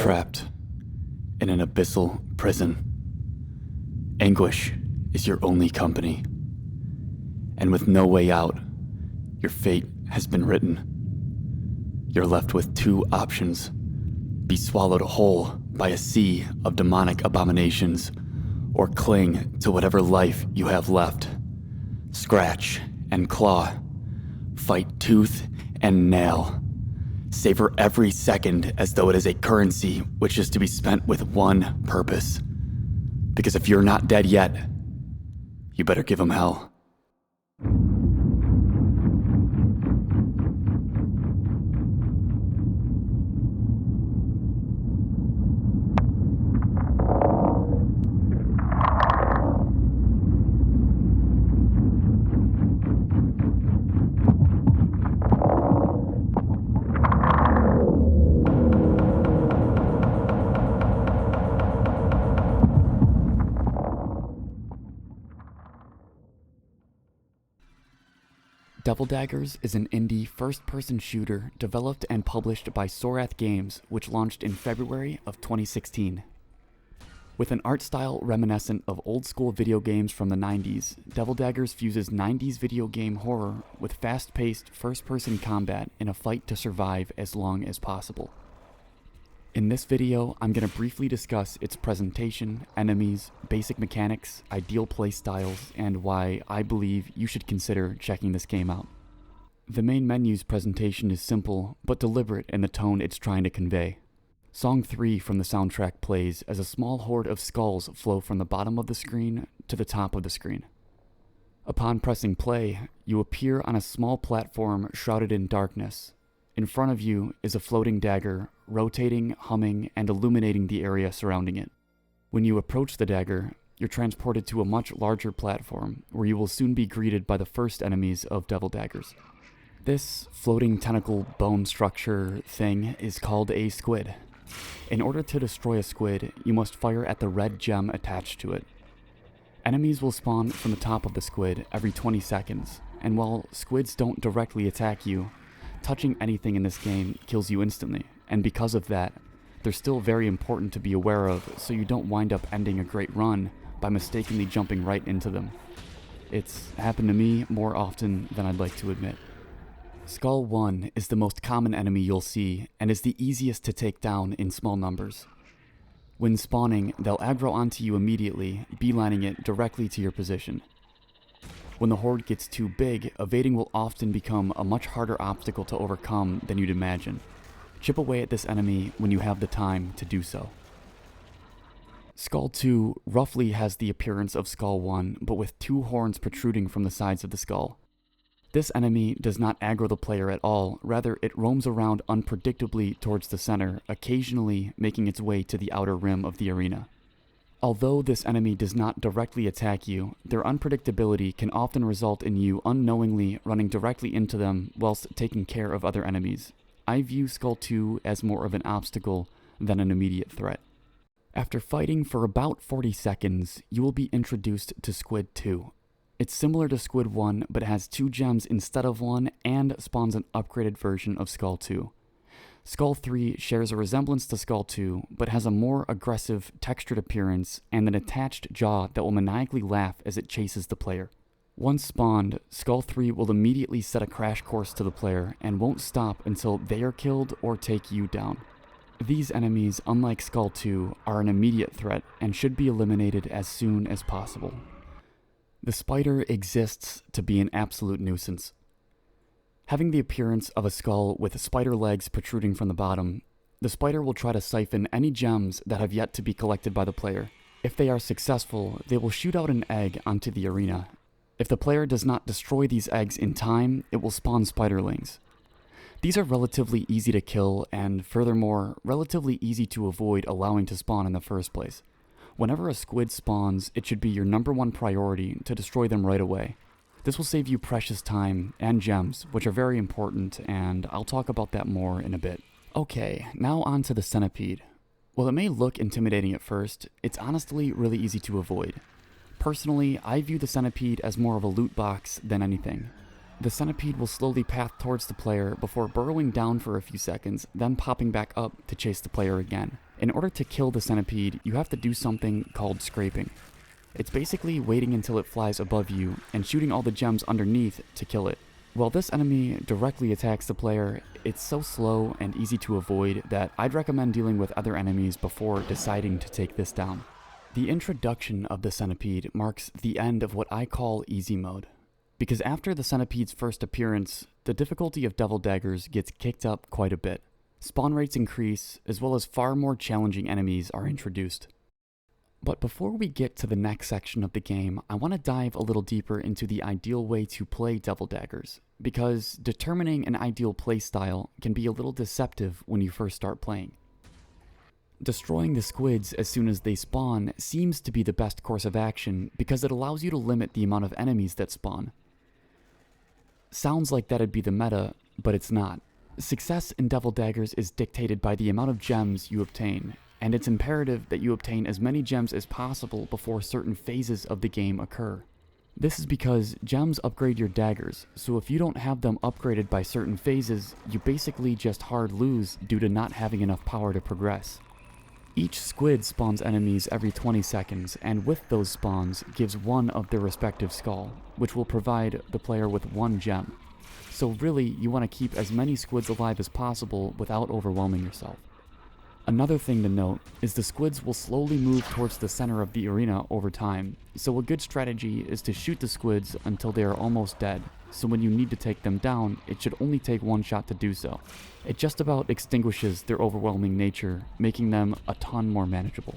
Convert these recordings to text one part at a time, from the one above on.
trapped in an abyssal prison. Anguish is your only company. And with no way out, your fate has been written. You're left with two options: be swallowed whole by a sea of demonic abominations, or cling to whatever life you have left. Scratch and claw, fight tooth and nail. Savor every second as though it is a currency which is to be spent with one purpose. Because if you're not dead yet, you better give 'em hell. Devil Daggers is an indie first-person shooter developed and published by Sorath Games, which launched in February of 2016. With an art style reminiscent of old-school video games from the 90s, Devil Daggers fuses 90s video game horror with fast-paced first-person combat in a fight to survive as long as possible. In this video, I'm going to briefly discuss its presentation, enemies, basic mechanics, ideal playstyles, and why I believe you should consider checking this game out. The main menu's presentation is simple, but deliberate in the tone it's trying to convey. Song 3 from the soundtrack plays as a small horde of skulls flow from the bottom of the screen to the top of the screen. Upon pressing play, you appear on a small platform shrouded in darkness. In front of you is a floating dagger, rotating, humming, and illuminating the area surrounding it. When you approach the dagger, you're transported to a much larger platform, where you will soon be greeted by the first enemies of Devil Daggers. This floating tentacle bone structure thing is called a squid. In order to destroy a squid, you must fire at the red gem attached to it. Enemies will spawn from the top of the squid every 20 seconds, and while squids don't directly attack you, touching anything in this game kills you instantly, and because of that, they're still very important to be aware of so you don't wind up ending a great run by mistakenly jumping right into them. It's happened to me more often than I'd like to admit. Skull 1 is the most common enemy you'll see, and is the easiest to take down in small numbers. When spawning, they'll aggro onto you immediately, beelining it directly to your position. When the horde gets too big, evading will often become a much harder obstacle to overcome than you'd imagine. Chip away at this enemy when you have the time to do so. Skull 2 roughly has the appearance of Skull 1, but with two horns protruding from the sides of the skull. This enemy does not aggro the player at all, rather it roams around unpredictably towards the center, occasionally making its way to the outer rim of the arena. Although this enemy does not directly attack you, their unpredictability can often result in you unknowingly running directly into them whilst taking care of other enemies. I view Skull 2 as more of an obstacle than an immediate threat. After fighting for about 40 seconds, you will be introduced to Squid 2. It's similar to Squid 1, but has 2 gems instead of 1 and spawns an upgraded version of Skull 2. Skull 3 shares a resemblance to Skull 2, but has a more aggressive, textured appearance and an attached jaw that will maniacally laugh as it chases the player. Once spawned, Skull 3 will immediately set a crash course to the player and won't stop until they are killed or take you down. These enemies, unlike Skull 2, are an immediate threat and should be eliminated as soon as possible. The spider exists to be an absolute nuisance. Having the appearance of a skull with spider legs protruding from the bottom, the spider will try to siphon any gems that have yet to be collected by the player. If they are successful, they will shoot out an egg onto the arena. If the player does not destroy these eggs in time, it will spawn spiderlings. These are relatively easy to kill and, furthermore, relatively easy to avoid allowing to spawn in the first place. Whenever a squid spawns, it should be your #1 priority to destroy them right away. This will save you precious time and gems, which are very important, and I'll talk about that more in a bit. Okay, now on to the centipede. While it may look intimidating at first, it's honestly really easy to avoid. Personally, I view the centipede as more of a loot box than anything. The centipede will slowly path towards the player before burrowing down for a few seconds, then popping back up to chase the player again. In order to kill the centipede, you have to do something called scraping. It's basically waiting until it flies above you and shooting all the gems underneath to kill it. While this enemy directly attacks the player, it's so slow and easy to avoid that I'd recommend dealing with other enemies before deciding to take this down. The introduction of the centipede marks the end of what I call easy mode, because after the centipede's first appearance, the difficulty of Devil Daggers gets kicked up quite a bit. Spawn rates increase, as well as far more challenging enemies are introduced. But before we get to the next section of the game, I want to dive a little deeper into the ideal way to play Devil Daggers, because determining an ideal playstyle can be a little deceptive when you first start playing. Destroying the squids as soon as they spawn seems to be the best course of action because it allows you to limit the amount of enemies that spawn. Sounds like that'd be the meta, but it's not. Success in Devil Daggers is dictated by the amount of gems you obtain, and it's imperative that you obtain as many gems as possible before certain phases of the game occur. This is because gems upgrade your daggers, so if you don't have them upgraded by certain phases, you basically just hard lose due to not having enough power to progress. Each squid spawns enemies every 20 seconds, and with those spawns gives one of their respective skull, which will provide the player with one gem. So really, you want to keep as many squids alive as possible without overwhelming yourself. Another thing to note is the squids will slowly move towards the center of the arena over time, so a good strategy is to shoot the squids until they are almost dead, so when you need to take them down, it should only take one shot to do so. It just about extinguishes their overwhelming nature, making them a ton more manageable.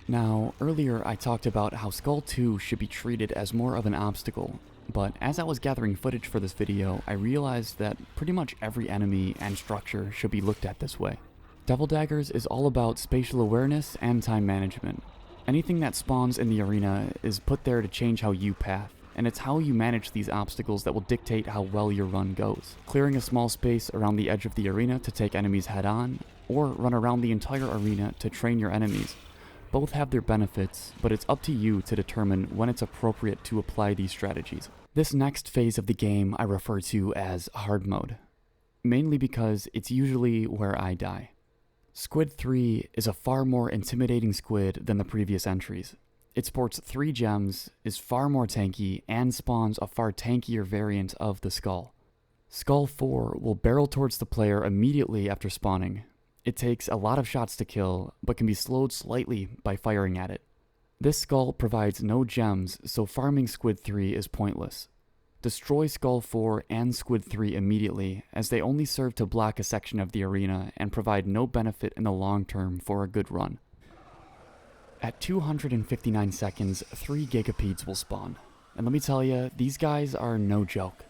Now, earlier I talked about how Skull 2 should be treated as more of an obstacle, but as I was gathering footage for this video, I realized that pretty much every enemy and structure should be looked at this way. Devil Daggers is all about spatial awareness and time management. Anything that spawns in the arena is put there to change how you path, and it's how you manage these obstacles that will dictate how well your run goes. Clearing a small space around the edge of the arena to take enemies head on, or run around the entire arena to train your enemies. Both have their benefits, but it's up to you to determine when it's appropriate to apply these strategies. This next phase of the game I refer to as hard mode, mainly because it's usually where I die. Squid 3 is a far more intimidating squid than the previous entries. It sports 3 gems, is far more tanky, and spawns a far tankier variant of the skull. Skull 4 will barrel towards the player immediately after spawning. It takes a lot of shots to kill, but can be slowed slightly by firing at it. This skull provides no gems, so farming Squid 3 is pointless. Destroy Skull 4 and Squid 3 immediately, as they only serve to block a section of the arena and provide no benefit in the long term for a good run. At 259 seconds, 3 Gigapedes will spawn, and let me tell you, these guys are no joke.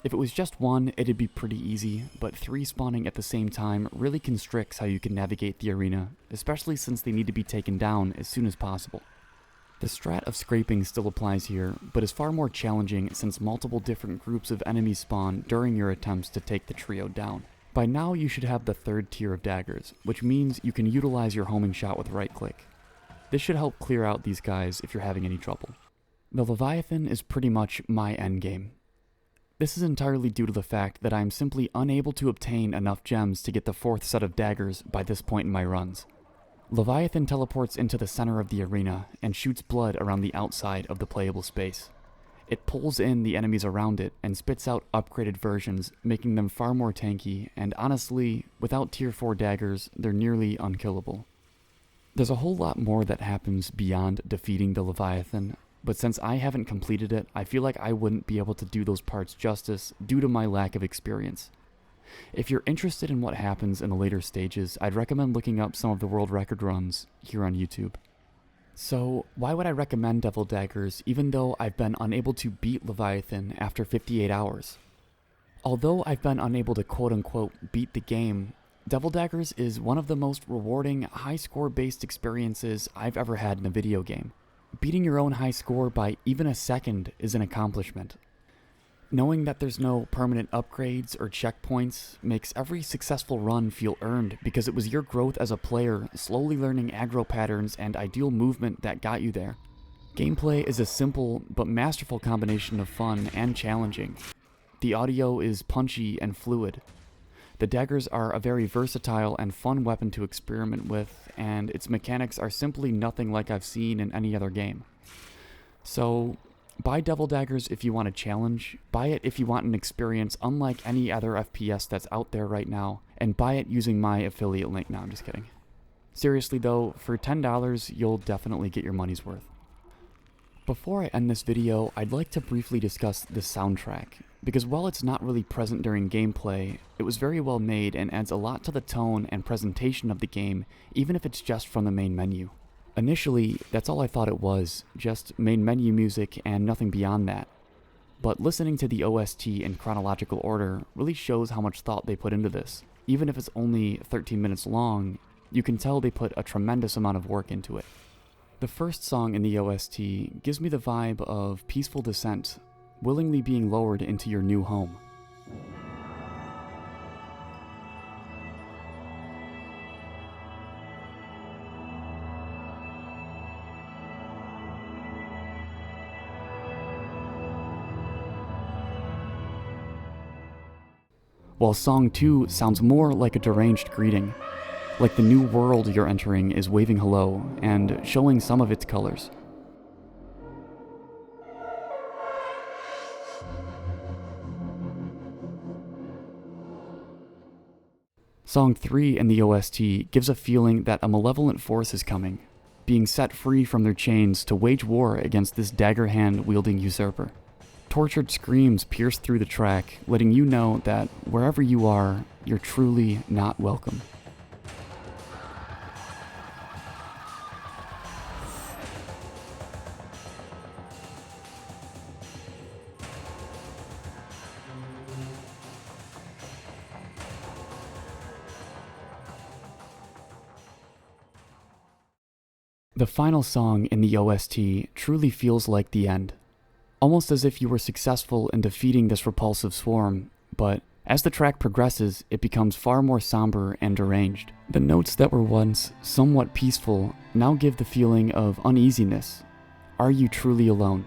If it was just one, it'd be pretty easy, but 3 spawning at the same time really constricts how you can navigate the arena, especially since they need to be taken down as soon as possible. The strat of scraping still applies here, but is far more challenging since multiple different groups of enemies spawn during your attempts to take the trio down. By now you should have the 3rd tier of daggers, which means you can utilize your homing shot with right click. This should help clear out these guys if you're having any trouble. The Leviathan is pretty much my endgame. This is entirely due to the fact that I am simply unable to obtain enough gems to get the 4th set of daggers by this point in my runs. Leviathan teleports into the center of the arena and shoots blood around the outside of the playable space. It pulls in the enemies around it and spits out upgraded versions, making them far more tanky, and honestly, without tier 4 daggers, they're nearly unkillable. There's a whole lot more that happens beyond defeating the Leviathan, but since I haven't completed it, I feel like I wouldn't be able to do those parts justice due to my lack of experience. If you're interested in what happens in the later stages, I'd recommend looking up some of the world record runs here on YouTube. So, why would I recommend Devil Daggers even though I've been unable to beat Leviathan after 58 hours? Although I've been unable to quote-unquote beat the game, Devil Daggers is one of the most rewarding, high-score based experiences I've ever had in a video game. Beating your own high score by even a second is an accomplishment. Knowing that there's no permanent upgrades or checkpoints makes every successful run feel earned because it was your growth as a player slowly learning aggro patterns and ideal movement that got you there. Gameplay is a simple but masterful combination of fun and challenging. The audio is punchy and fluid. The daggers are a very versatile and fun weapon to experiment with, and its mechanics are simply nothing like I've seen in any other game. So, buy Devil Daggers if you want a challenge, buy it if you want an experience unlike any other FPS that's out there right now, and buy it using my affiliate link. No, I'm just kidding. Seriously though, for $10, you'll definitely get your money's worth. Before I end this video, I'd like to briefly discuss the soundtrack, because while it's not really present during gameplay, it was very well made and adds a lot to the tone and presentation of the game, even if it's just from the main menu. Initially, that's all I thought it was, just main menu music and nothing beyond that. But listening to the OST in chronological order really shows how much thought they put into this. Even if it's only 13 minutes long, you can tell they put a tremendous amount of work into it. The first song in the OST gives me the vibe of peaceful descent, willingly being lowered into your new home. While Song 2 sounds more like a deranged greeting, like the new world you're entering is waving hello and showing some of its colors. Song 3 in the OST gives a feeling that a malevolent force is coming, being set free from their chains to wage war against this dagger hand-wielding usurper. Tortured screams pierce through the track, letting you know that wherever you are, you're truly not welcome. The final song in the OST truly feels like the end, almost as if you were successful in defeating this repulsive swarm, but as the track progresses, it becomes far more somber and deranged. The notes that were once somewhat peaceful now give the feeling of uneasiness. Are you truly alone?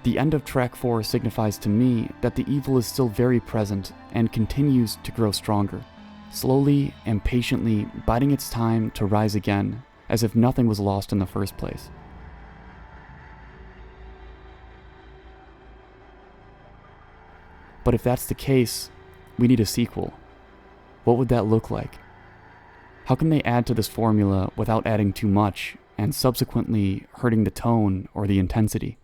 The end of track 4 signifies to me that the evil is still very present and continues to grow stronger, slowly and patiently biding its time to rise again, as if nothing was lost in the first place. But if that's the case, we need a sequel. What would that look like? How can they add to this formula without adding too much and subsequently hurting the tone or the intensity?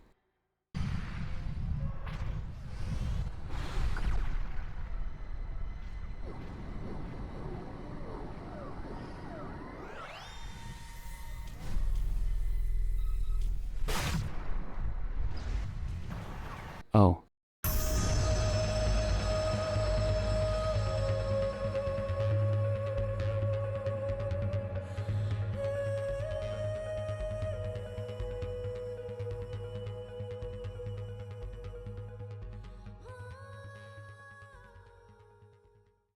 Oh,